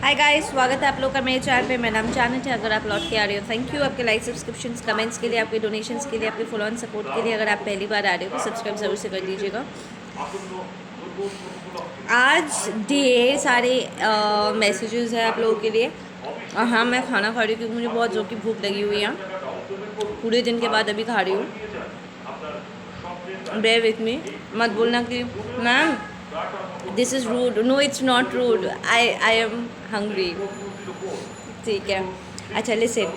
Hi guys, स्वागत है आप लोग का मेरे चैनल पे। मेरा नाम जानत है। अगर आप लौट के आ रहे हो, थैंक यू आपके लाइक, सब्सक्रिप्शंस, कमेंट्स के लिए, आपके डोनेशंस के लिए, आपके फॉलो ऑन सपोर्ट के लिए। अगर आप पहली बार आ रहे हो तो सब्सक्राइब ज़रूर से कर दीजिएगा। आज ढेर सारे मैसेजेस हैं आप लोगों के लिए। और हाँ, मैं खाना खा रही हूँ क्योंकि मुझे बहुत ज़ोर की भूख लगी हुई है। पूरे दिन के बाद अभी खा रही हूँ। बेयर विथ मी, मत बोलना कि ma'am this is rude. No, it's not rude. I am hungry. ठीक है। अच्छा लिसन,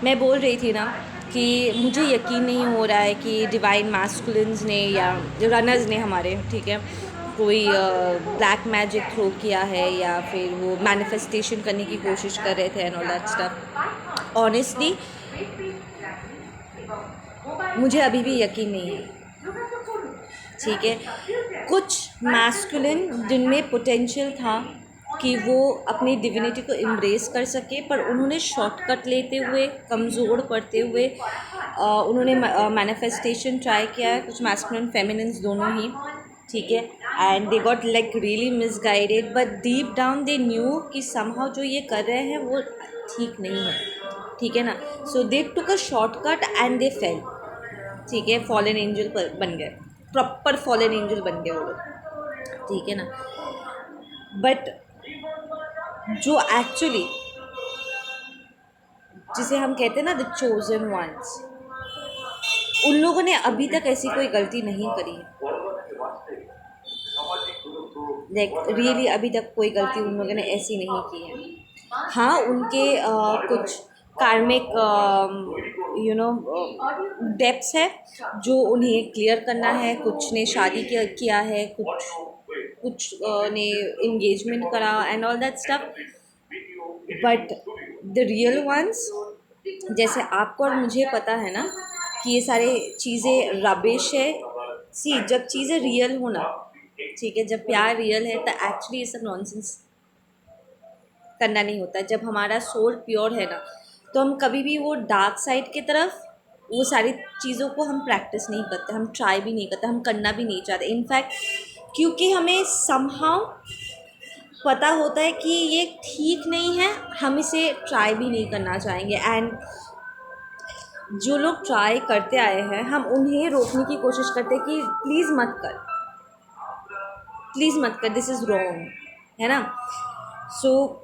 मैं बोल रही थी ना कि मुझे यकीन नहीं हो रहा है कि डिवाइन मास्कुलिन्स ने या रनर्स ने हमारे, ठीक है, कोई ब्लैक मैजिक थ्रो किया है या फिर वो मैनिफेस्टेशन करने की कोशिश कर रहे थे and all that stuff. Honestly मुझे अभी भी यकीन नहीं है। ठीक है, कुछ मैस्कुलिन जिनमें पोटेंशियल था कि वो अपनी डिविनिटी को एम्ब्रेस कर सके, पर उन्होंने शॉर्टकट लेते हुए, कमज़ोर पड़ते हुए उन्होंने मैनिफेस्टेशन ट्राई किया है। कुछ मैस्कुलिन फेमिनिन्स दोनों ही, ठीक है, and they got like really misguided, but deep down they knew कि समहाउ जो ये कर रहे हैं वो ठीक नहीं है। ठीक है ना। So they took a shortcut and they fail. ठीक है, फॉलन एंजल बन गए, प्रॉपर फॉलन एंजल बन गए वो लोग। ठीक है ना। बट जो एक्चुअली, जिसे हम कहते हैं ना द चोजन वंस, उन लोगों ने अभी तक ऐसी कोई गलती नहीं करी है। लाइक रियली अभी तक कोई गलती उन लोगों ने ऐसी नहीं की है। हाँ, उनके कुछ कार्मिक डेप्थ्स है जो उन्हें क्लियर करना है। कुछ ने शादी किया है, कुछ कुछ ने इंगेजमेंट करा and all that stuff. But the real ones, जैसे आपको और मुझे पता है ना कि ये सारे चीज़ें रबिश है। सी, जब चीज़ें रियल हो ना, ठीक है, जब प्यार रियल है तो एक्चुअली ये सब नॉनसेंस करना नहीं होता। जब हमारा सोल प्योर है ना, तो हम कभी भी वो डार्क साइड की तरफ वो सारी चीज़ों को हम प्रैक्टिस नहीं करते, हम ट्राई भी नहीं करते, हम करना भी नहीं चाहते। इनफैक्ट क्योंकि हमें समहाउ पता होता है कि ये ठीक नहीं है, हम इसे ट्राई भी नहीं करना चाहेंगे। एंड जो लोग ट्राई करते आए हैं, हम उन्हें रोकने की कोशिश करते हैं कि प्लीज़ मत कर, प्लीज़ मत कर, दिस इज़ रॉन्ग, है ना। सो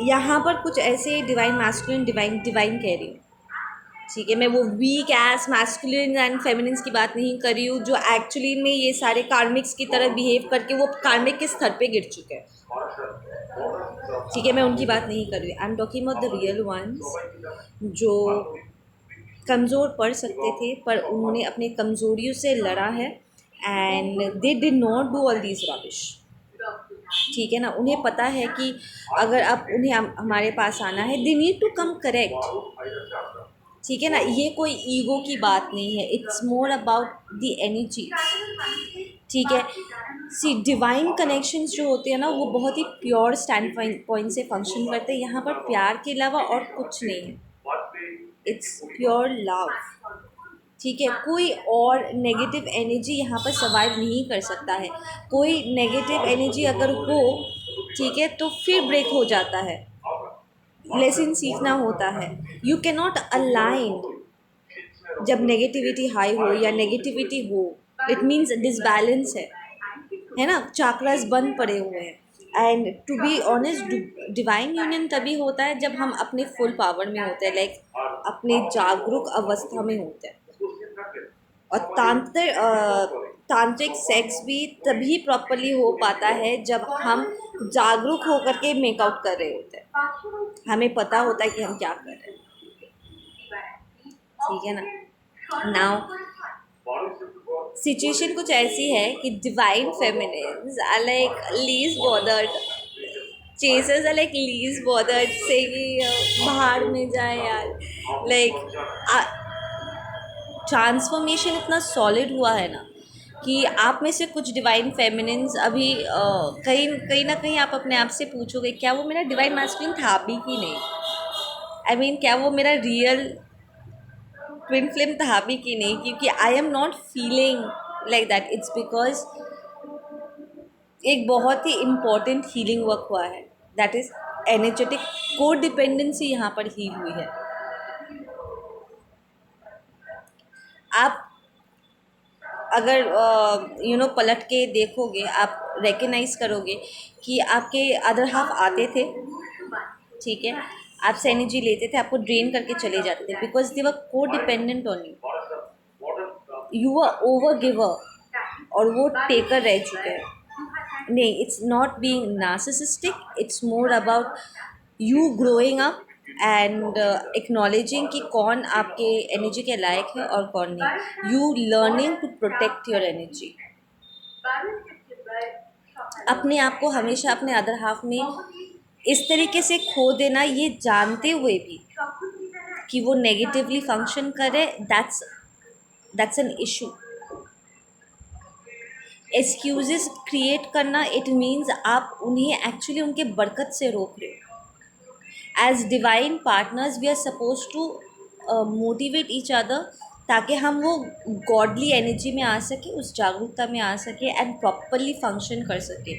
यहाँ पर कुछ ऐसे डिवाइन मैस्कुलिन, डिवाइन डिवाइन कह रही हूँ, ठीक है, मैं वो weak as masculine and feminines की बात नहीं कर रही हूँ जो एक्चुअली में ये सारे कार्मिक्स की तरह बिहेव करके वो कार्मिक के स्तर पे गिर चुके हैं। ठीक है, मैं उनकी बात नहीं कर रही। I am talking about the real ones जो कमज़ोर पड़ सकते थे पर उन्होंने अपने कमज़ोरियों से लड़ा है and they did not do all these rubbish. ठीक है ना। उन्हें पता है कि अगर अब उन्हें हमारे पास आना है, they need to come correct. ठीक है ना। ये कोई ईगो की बात नहीं है, it's more about the energy. ठीक है। सी, डिवाइन कनेक्शंस जो होते हैं ना, वो बहुत ही प्योर स्टैंड पॉइंट से फंक्शन करते हैं। यहाँ पर प्यार के अलावा और कुछ नहीं है, इट्स प्योर लव। ठीक है, कोई और नेगेटिव एनर्जी यहाँ पर सर्वाइव नहीं कर सकता है। कोई नेगेटिव एनर्जी अगर हो, ठीक है, तो फिर ब्रेक हो जाता है, लेसन सीखना होता है। यू कैन नॉट अलाइन जब नेगेटिविटी हाई हो या नेगेटिविटी हो, इट मीन्स डिसबैलेंस है ना, चाक्रास बंद पड़े हुए हैं। And to be honest, divine union तभी होता है जब हम अपने फुल पावर में होते हैं, लाइक अपने जागरूक अवस्था में होते हैं। और तांत्रिक सेक्स भी तभी प्रॉपरली हो पाता है जब हम जागरूक होकर के मेकआउट कर रहे होते हैं, हमें पता होता है कि हम क्या कर रहे हैं। ठीक है ना। नाउ सिचुएशन कुछ ऐसी है कि divine feminines are like least bothered, chasers are like least bothered से कि बाहर में जाए यार। लाइक ट्रांसफॉर्मेशन इतना सॉलिड हुआ है ना कि आप में से कुछ डिवाइन फेमिनिन्स अभी कहीं कहीं ना कहीं आप अपने आप से पूछोगे क्या वो मेरा डिवाइन मैस्कुलिन था भी कि नहीं। आई मीन क्या वो मेरा रियल ट्विन फ्लेम था भी कि नहीं, क्योंकि आई am not feeling like that. It's because एक बहुत ही इम्पॉर्टेंट हीलिंग वर्क हुआ है, दैट इज़ एनर्जेटिक को डिपेंडेंसी यहाँ पर हील हुई है। आप अगर पलट के देखोगे, आप रिकग्नाइज करोगे कि आपके अदर हाफ आते थे, ठीक है, आपसे एनर्जी लेते थे, आपको ड्रेन करके चले जाते थे, बिकॉज दे वर को dependent on you are over giver और वो टेकर रह चुके हैं। नहीं, it's not being narcissistic, it's more about you growing up and acknowledging कि कौन आपके एनर्जी के लायक है और कौन नहीं। You learning to protect your energy. अपने आप को हमेशा अपने अदर हाफ में इस तरीके से खो देना, ये जानते हुए भी कि वो नेगेटिवली फंक्शन करे, that's an issue. Excuses create करना, इट मीन्स आप उन्हें एक्चुअली उनके बरकत से रोक रहे हो। As divine partners we are suppose to motivate each other, ताकि हम वो गॉडली एनर्जी में आ सके, उस जागरूकता में आ सके एंड प्रॉपरली फंक्शन कर सके।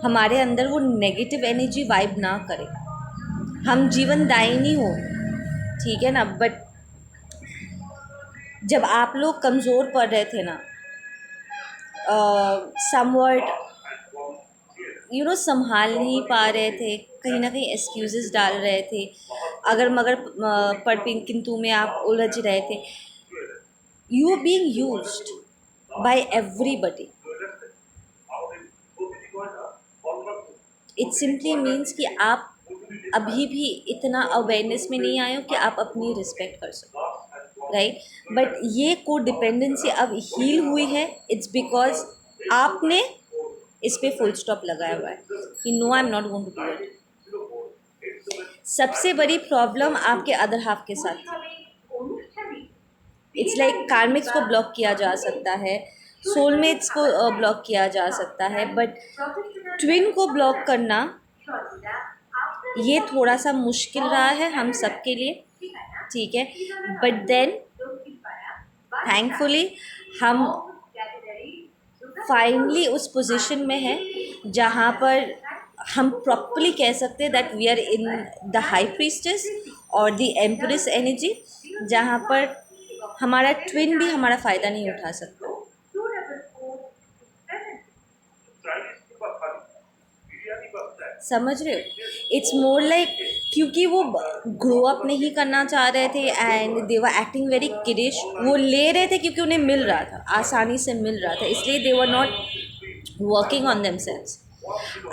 हमारे अंदर वो नेगेटिव एनर्जी वाइब ना करे, हम जीवनदायिनी हो, ठीक है ना। बट जब आप लोग कमज़ोर पड़ रहे थे ना, समवर्ट संभाल नहीं पा रहे थे, कहीं ना कहीं एक्सक्यूजेस डाल रहे थे, अगर मगर पर किंतु में आप उलझ रहे थे, you are being used by everybody. It simply means कि आप अभी भी इतना अवेयरनेस में नहीं आए हो कि आप अपनी रिस्पेक्ट कर सको, राइट। बट ये को डिपेंडेंसी अब हील हुई है, इट्स बिकॉज आपने इस पे फुल स्टॉप लगाया हुआ है कि no, I am not going to do it. सबसे बड़ी प्रॉब्लम आपके अदर हाफ के साथ थी। इट्स लाइक कार्मिक्स को ब्लॉक किया जा सकता है, सोलमेट्स को ब्लॉक किया जा सकता है, बट ट्विन को ब्लॉक करना ये थोड़ा सा मुश्किल रहा है हम सब के लिए, ठीक है। बट देन थैंकफुली हम फाइनली उस पोजीशन में हैं जहाँ पर हम प्रॉपरली कह सकते हैं that we are in the high priestess और द एम्प्रेस एनर्जी, जहाँ पर हमारा ट्विन भी हमारा फ़ायदा नहीं उठा सकता। समझ रहे हो? इट्स मोर लाइक क्योंकि वो ग्रो अप नहीं करना चाह रहे थे and they were acting very kiddish, वो ले रहे थे क्योंकि उन्हें मिल रहा था, आसानी से मिल रहा था, इसलिए they were not working on themselves.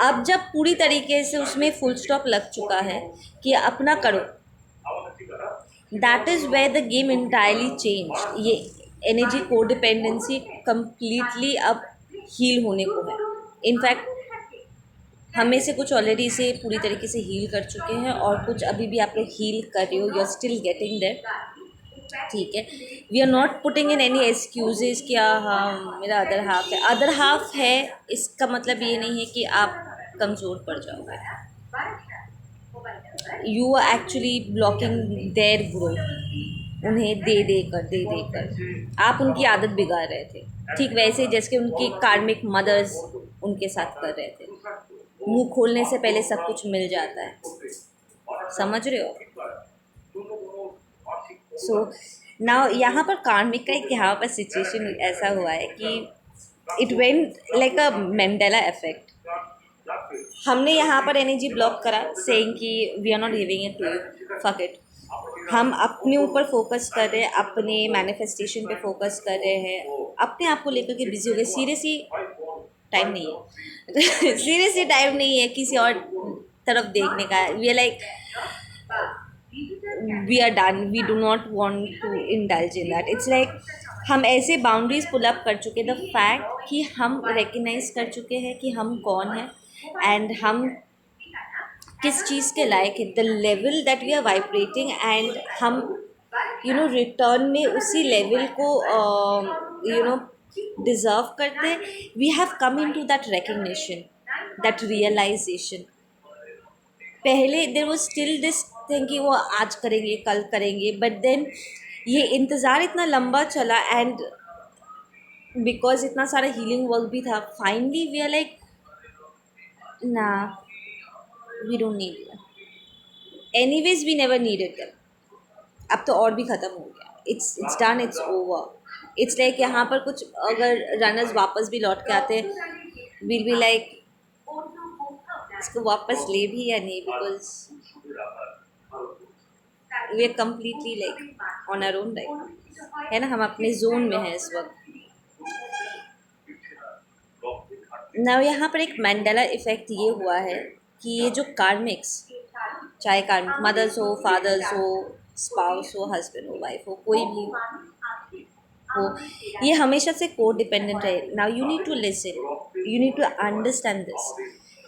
अब जब पूरी तरीके से उसमें फुल स्टॉप लग चुका है कि अपना करो, that is where the game entirely change. ये एनर्जी को डिपेंडेंसी कम्प्लीटली अब हील होने को है। इनफैक्ट हम में से कुछ ऑलरेडी इसे पूरी तरीके से हील कर चुके हैं और कुछ अभी भी आप लोग हील कर रहे हो, you are still getting there, ठीक है। We are not putting in any excuses कि हाँ मेरा अदर हाफ है, अदर हाफ है इसका मतलब ये नहीं है कि आप कमज़ोर पड़ जाओगे। You are actually blocking their growth, उन्हें दे कर आप उनकी आदत बिगाड़ रहे थे, ठीक वैसे जैसे उनकी कार्मिक मदर्स उनके साथ कर रहे थे। मुंह खोलने से पहले सब कुछ मिल जाता है, समझ रहे हो? सो नाउ यहाँ पर कार्मिक का एक यहाँ पर सिचुएशन ऐसा हुआ है कि it went like a Mandela effect. हमने यहाँ पर एनर्जी ब्लॉक करा सेइंग कि we are not giving it to you, fuck it. हम अपने ऊपर फोकस कर रहे हैं, अपने मैनिफेस्टेशन पे फोकस कर रहे हैं, अपने आप को लेकर के बिजी हो गए। सीरियसली टाइम नहीं है सीरियसली टाइम नहीं है किसी और तरफ देखने का। We are like we are done, we do not want to indulge in that. It's like हम ऐसे बाउंड्रीज पुल अप कर चुके, द फैक्ट कि हम रिकग्नाइज कर चुके हैं कि हम कौन हैं एंड हम किस चीज़ के लायक है, the level that we are vibrating, and हम रिटर्न में उसी लेवल को डिज़र्व करते हैं। We have come into that recognition, that realisation. पहले there was still this thing कि वो आज करेंगे कल करेंगे, बट देन ये इंतज़ार इतना लंबा चला एंड बिकॉज इतना सारा हीलिंग वर्क भी था, finally we are like Nah, we don't need them. Anyways, we never needed them. अब तो और भी ख़त्म हो गया. It's done. It's over. It's like यहाँ पर कुछ अगर रनर्स वापस भी लौट के आते, we'll be like इसको वापस ले भी या नहीं, because we are completely like on our own right now. है ना, हम अपने जोन में हैं इस वक्त. ना यहाँ पर एक मैंडेला इफ़ेक्ट ये हुआ है कि ये जो कार्मिक्स, चाहे कार्मिक मदर्स हो, फादर्स हो, स्पाउस हो, हस्बैंड हो, वाइफ हो, कोई भी हो, ये हमेशा से को डिपेंडेंट रहे. Now you need to listen, you need to understand this.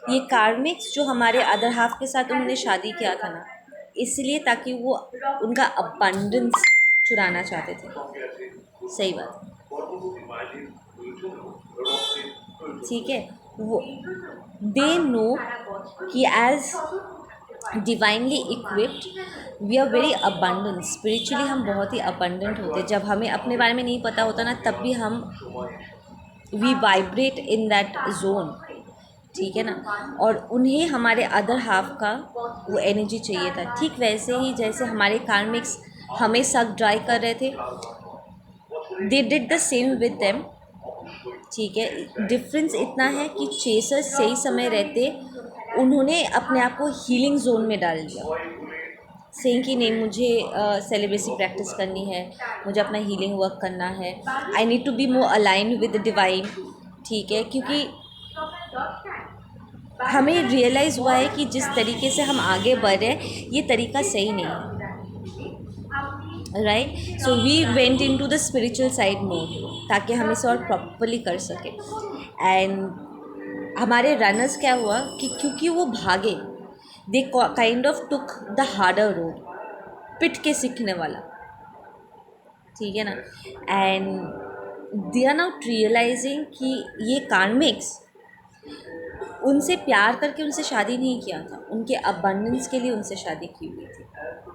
ये कार्मिक्स जो हमारे अदर हाफ के साथ उन्होंने शादी किया था ना, इसलिए ताकि वो उनका अबंडेंस चुराना चाहते थे. सही बात, ठीक है. वो दे नो कि as divinely equipped we are very abundant. Spiritually हम बहुत ही अबंडेंट होते. जब हमें अपने बारे में नहीं पता होता ना, तब भी हम we vibrate in that zone, ठीक है ना. और उन्हें हमारे अदर हाफ का वो एनर्जी चाहिए था. ठीक वैसे ही जैसे हमारे कार्मिक्स हमें सक ड्राई कर रहे थे, they did the same with them. ठीक है, डिफरेंस इतना है कि चेसर्स सही समय रहते उन्होंने अपने आप को हीलिंग जोन में डाल दिया, सेइंग कि नहीं मुझे सेलिब्रेसी प्रैक्टिस करनी है, मुझे अपना हीलिंग वर्क करना है, I need to be more align with the divine. ठीक है, क्योंकि हमें रियलाइज़ हुआ है कि जिस तरीके से हम आगे बढ़ रहे हैं ये तरीका सही नहीं है. Right, so we went into the spiritual side more ताकि हम इसे और प्रॉपरली कर सकें. एंड हमारे रनर्स क्या हुआ कि क्योंकि वो भागे, they kind of took the harder road, पिट के सीखने वाला, ठीक है ना. And they are not realising कि ये कार्मिक्स उनसे प्यार करके उनसे शादी नहीं किया था, उनके अबंडेंस के लिए उनसे शादी की हुई थी.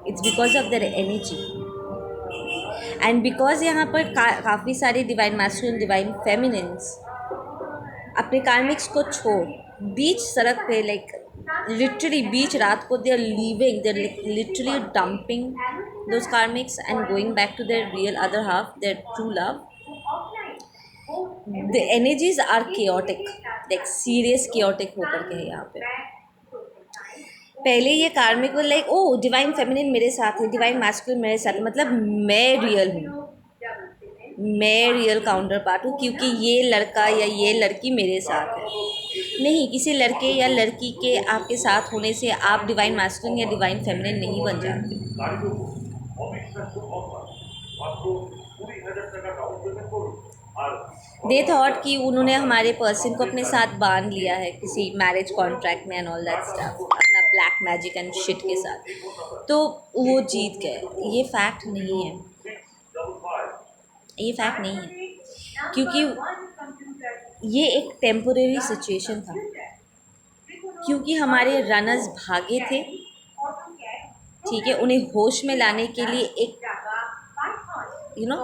It's because of their energy. And because यहाँ पर काफ़ी सारे डिवाइन मैस्कुलिन, डिवाइन फेमिनिन्स अपने कार्मिक्स को छोड़ बीच सड़क पे, लाइक लिटरली बीच रात को, they are leaving, they are literally dumping those karmics and going back to their real other half, their true love. The energies are chaotic, like serious chaotic होकर के है यहाँ पे. पहले ये कार्मिक वो लाइक ओ डिवाइन फेमिनिन मेरे साथ है, डिवाइन मैस्कुलिन मेरे साथ है, मतलब मैं रियल हूँ, मैं रियल काउंटर पार्ट हूँ क्योंकि ये लड़का या ये लड़की मेरे साथ है. नहीं, किसी लड़के या लड़की के आपके साथ होने से आप डिवाइन मैस्कुलिन या डिवाइन फेमिनिन नहीं बन जाते. दे थॉट कि उन्होंने हमारे पर्सन को अपने साथ बांध लिया है किसी मैरिज कॉन्ट्रैक्ट में एंड ऑल दैट स्टफ, अपना ब्लैक मैजिक एंड शिट के साथ, तो वो जीत गए. ये फैक्ट नहीं है, ये फैक्ट नहीं है, क्योंकि ये एक टेम्पोरेरी सिचुएशन था. क्योंकि हमारे रनर्स भागे थे, ठीक है, उन्हें होश में लाने के लिए एक यू नो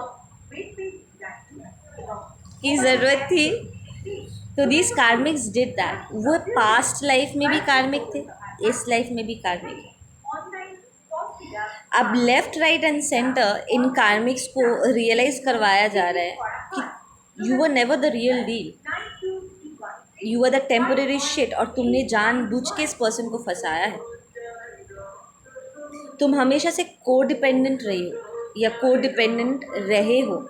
की ज़रूरत थी. तो दिस कार्मिक्स डिड दैट. वो पास्ट लाइफ में भी कार्मिक थे, इस लाइफ में भी कार्मिक है. अब left right and centre in karmics को रियलाइज करवाया जा रहा है कि you were never the real deal, you were the temporary shit, और तुमने जानबूझ के इस पर्सन को फंसाया है. तुम हमेशा से को डिपेंडेंट रही हो या को डिपेंडेंट रहे हो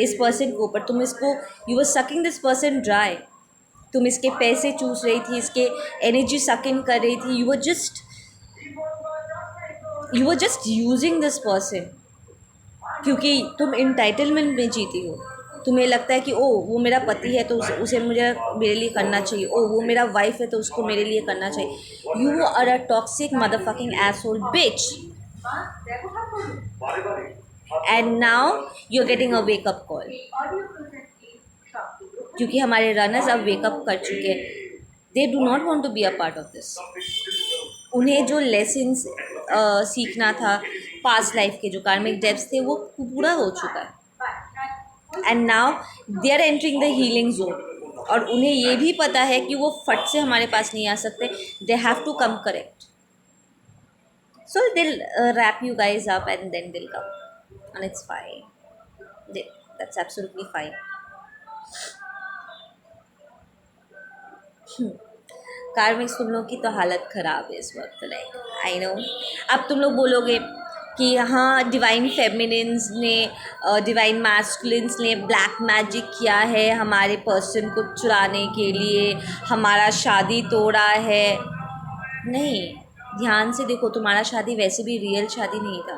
इस पर्सन के ऊपर. तुम इसको, you were sucking this person dry, तुम इसके पैसे चूस रही थी, इसके एनर्जी सक इन कर रही थी. You were just using this person क्योंकि तुम इंटाइटलमेंट में जीती हो. तुम्हें लगता है कि ओ वो मेरा पति है तो उसे मुझे मेरे लिए करना चाहिए, ओ वो मेरा वाइफ है तो उसको मेरे लिए करना चाहिए. You are a toxic motherfucking asshole bitch. And now you are getting a wake up call, क्योंकि हमारे रनर्स अब वेकअप कर चुके हैं. They do not want to be a part of this. उन्हें जो लेसन्स सीखना था पास्ट लाइफ के, जो कार्मिक डेप्थ्स थे, वो पूरा हो चुका है. And now they are entering the healing zone. और उन्हें ये भी पता है कि वो फट से हमारे पास नहीं आ सकते, they have to come correct. So they'll wrap you guys up and then they'll come, and it's fine. That's absolutely fine. Karmics तुम लोग की तो हालत ख़राब है इस वक्त. Like I know. अब तुम लोग बोलोगे कि हाँ डिवाइन फेमिनिन्स ने डिवाइन मैस्कुलिन्स ने ब्लैक मैजिक किया है हमारे पर्सन को चुराने के लिए, हमारा शादी तोड़ा है. नहीं, ध्यान से देखो, तुम्हारा शादी वैसे भी रियल शादी नहीं था,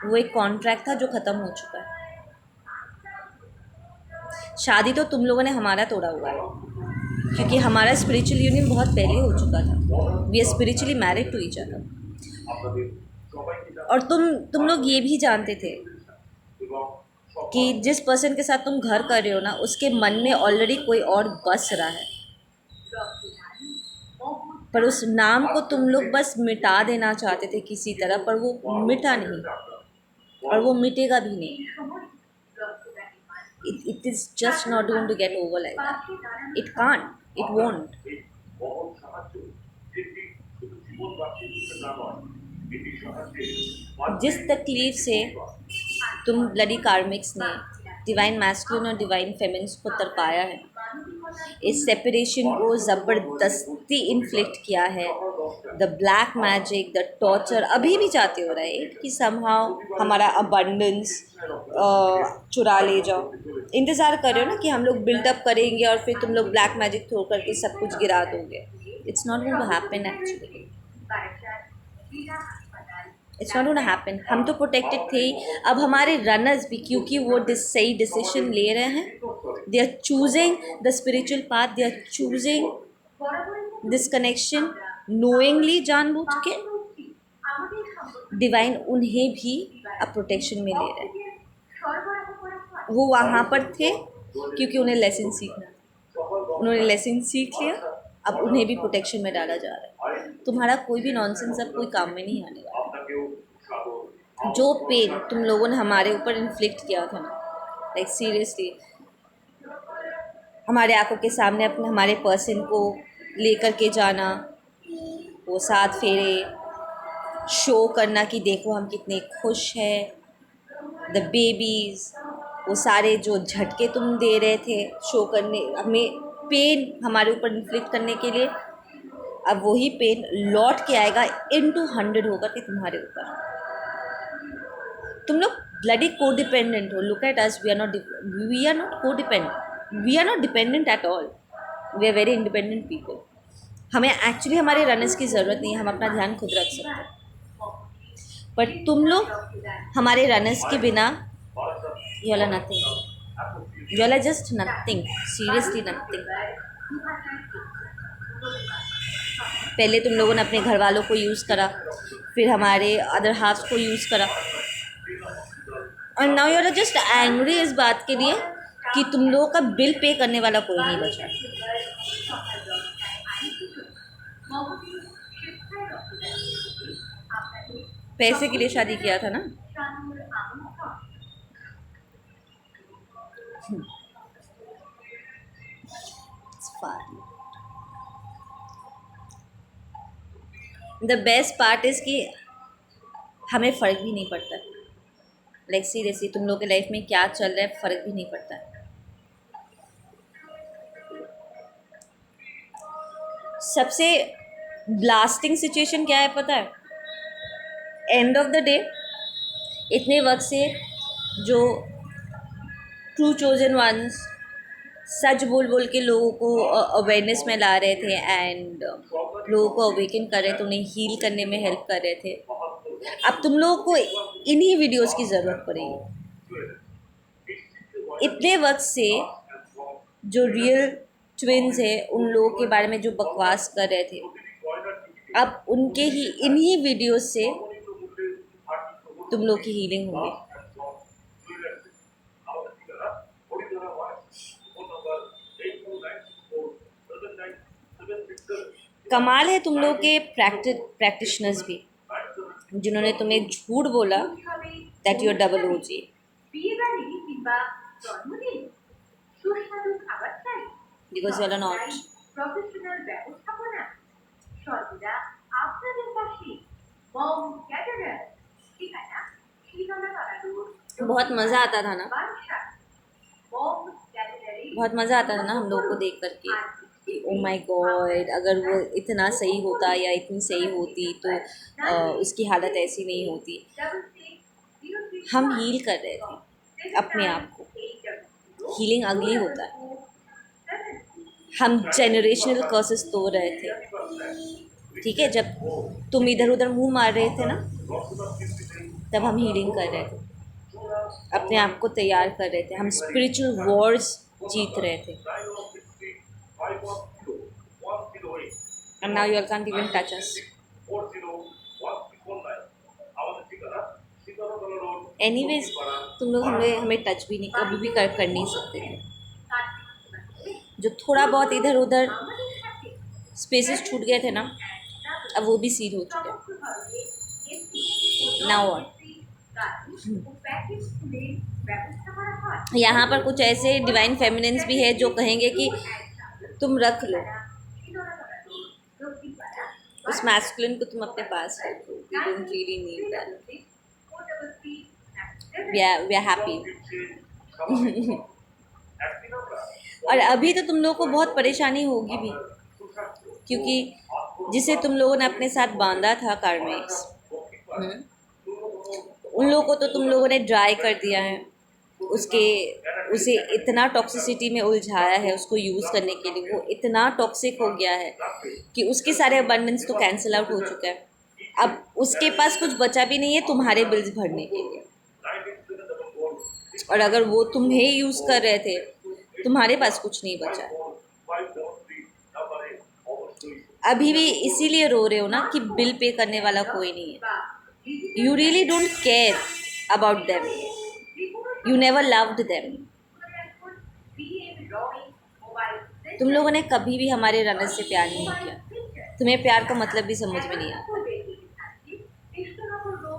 वो एक कॉन्ट्रैक्ट था जो ख़त्म हो चुका है. शादी तो तुम लोगों ने हमारा तोड़ा हुआ है, क्योंकि हमारा स्पिरिचुअल यूनियन बहुत पहले हो चुका था. We are spiritually married to each other. और तुम लोग ये भी जानते थे कि जिस पर्सन के साथ तुम घर कर रहे हो ना, उसके मन में ऑलरेडी कोई और बस रहा है, पर उस नाम को तुम लोग बस मिटा देना चाहते थे किसी तरह, पर वो मिटा नहीं और वो मिटेगा भी नहीं. It is just not going to get over like that. It can't. It won't. जिस तकलीफ से तुम ब्लडी कार्मिक्स ने डिवाइन मैस्कुलिन और डिवाइन फेमिनिन्स को तरपाया है, इस सेपरेशन को ज़बरदस्ती इन्फ्लिक्ट किया है, the black magic, the torture, अभी भी चाहते हो राइट कि समहाउ हमारा अबंडेंस चुरा ले जाओ. इंतज़ार कर रहे हो ना कि हम लोग बिल्डअप करेंगे और फिर तुम लोग ब्लैक मैजिक थ्रो करके सब कुछ गिरा दोगे. It's not going to happen actually. It's not going to happen. हम तो प्रोटेक्टेड थे ही. अब हमारे रनर्स भी, क्योंकि वो सही डिसीजन ले रहे हैं, they are choosing the spiritual path, they are choosing this connection knowingly, जानबूझ के. डिवाइन उन्हें भी अब प्रोटेक्शन में ले रहे हैं. वो वहाँ पर थे क्योंकि उन्हें लेसन सीखना था, उन्होंने लेसन सीख लिया, अब उन्हें भी प्रोटेक्शन में डाला जा रहा है. तुम्हारा कोई भी नॉनसेंस अब कोई काम में नहीं आने वाला. जो पेन तुम लोगों ने हमारे ऊपर इन्फ्लिक्ट किया था ना, लाइक सीरियसली, हमारे आंखों के सामने अपने हमारे पर्सन को लेकर के जाना, वो 7 फेरे शो करना कि देखो हम कितने खुश हैं, द बेबीज़, वो सारे जो झटके तुम दे रहे थे शो करने, हमें पेन हमारे ऊपर इन्फ्लिक्ट करने के लिए, अब वही पेन लौट के आएगा इनटू 100 होकर के तुम्हारे ऊपर. तुम लोग ब्लडी को डिपेंडेंट हो. Look at us, we are not codependent, we are not dependent at all. We are very independent people. हमें एक्चुअली हमारे रनर्स की ज़रूरत नहीं है, हम अपना ध्यान खुद रख सकते हैं. पर तुम लोग हमारे रनर्स के बिना, you all are nothing. You all are just nothing. Seriously nothing. पहले तुम लोगों ने अपने घर वालों को यूज़ करा, फिर हमारे अदर हाफ्स को यूज़ करा, और now you are just angry इस बात के लिए कि तुम लोगों का बिल पे करने वाला कोई नहीं बचा. पैसे के लिए शादी किया था ना. द बेस्ट पार्ट इज़ कि हमें फ़र्क भी नहीं पड़ता. लाइक सीरियसली तुम लोग के लाइफ में क्या चल रहा है फ़र्क भी नहीं पड़ता. सबसे ब्लास्टिंग सिचुएशन क्या है पता है? एंड ऑफ द डे इतने वक्त से जो ट्रू चोजन वंस सच बोल बोल के लोगों को अवेयरनेस में ला रहे थे एंड लोगों को अवेकन कर रहे थे, उन्हें हील करने में हेल्प कर रहे थे, अब तुम लोगों को इन्हीं वीडियोस की ज़रूरत पड़ेगी. इतने वक्त से जो रियल ट्विन्स है उन लोगों के बारे में जो बकवास कर रहे थे, अब उनके ही इन्हीं वीडियोस से तुम लोग की हीलिंग होगी. कमाल है तुम लोग के प्रैक्टिशनर्स भी, जिन्होंने तुम्हें झूठ बोला that you are double OG. because you are not. Professional ব্যবস্থাপনা সর্বদা আপনাদের পাশে মম ক্যাটারার ঠিকানা শিরোনামা রোড बहुत मज़ा आता था ना, বারাসাত মম ক্যাটারারে बहुत मज़ा आता था ना हम लोग को देख करके कि ओ माय गॉड, अगर वो इतना सही होता या इतनी सही होती तो उसकी हालत ऐसी नहीं होती। हम हील कर रहे थे अपने आप को। हीलिंग अगली होता है। हम जेनरेशनल कर्सेस तोड़ रहे थे, ठीक है। जब तुम इधर उधर मुंह मार रहे थे ना, तब हम हीलिंग कर रहे थे, अपने आप को तैयार कर रहे थे। हम स्पिरिचुअल वॉर्स जीत रहे थे। And now you can't even touch us. Anyways, तुम लोग हमें टच भी नहीं, कभी भी कर नहीं सकते थे। जो थोड़ा बहुत इधर उधर स्पेसेस छूट गए थे ना, अब वो भी सील हो चुके हैं। Now what? यहाँ पर कुछ ऐसे डिवाइन फेमिनिन्स भी है जो कहेंगे कि तुम रख लो उस मैस्कुलिन को, तुम अपने पास रखो, we don't really need that, we are happy. और अभी तो तुम लोगों को बहुत परेशानी होगी भी, क्योंकि जिसे तुम लोगों ने अपने साथ बांधा था कार्मिक्स, उन लोगों को तो तुम लोगों ने ड्राई कर दिया है। उसे इतना टॉक्सिसिटी में उलझाया है, उसको यूज़ करने के लिए वो इतना टॉक्सिक हो गया है कि उसके सारे अबंडेंस तो कैंसिल आउट हो चुका है। अब उसके पास कुछ बचा भी नहीं है तुम्हारे बिल्स भरने के लिए। और अगर वो तुम्हें यूज़ कर रहे थे, तुम्हारे पास कुछ नहीं बचा है। अभी भी इसीलिए रो रहे हो ना कि बिल पे करने वाला कोई नहीं है। You really don't care about them, you never loved them. तुम लोगों ने कभी भी हमारे रनर से प्यार नहीं किया। तुम्हें प्यार का मतलब भी समझ में नहीं आता।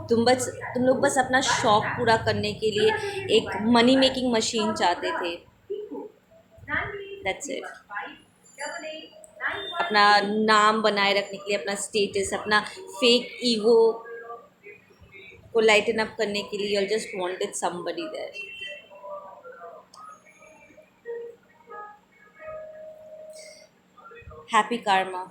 तुम लोग बस अपना शौक पूरा करने के लिए एक मनी मेकिंग मशीन चाहते थे। That's it. अपना नाम बनाए रखने के लिए, अपना स्टेटस, अपना फेक ईगो को लाइटन अप करने के लिए, you just wanted somebody there. Happy Karma.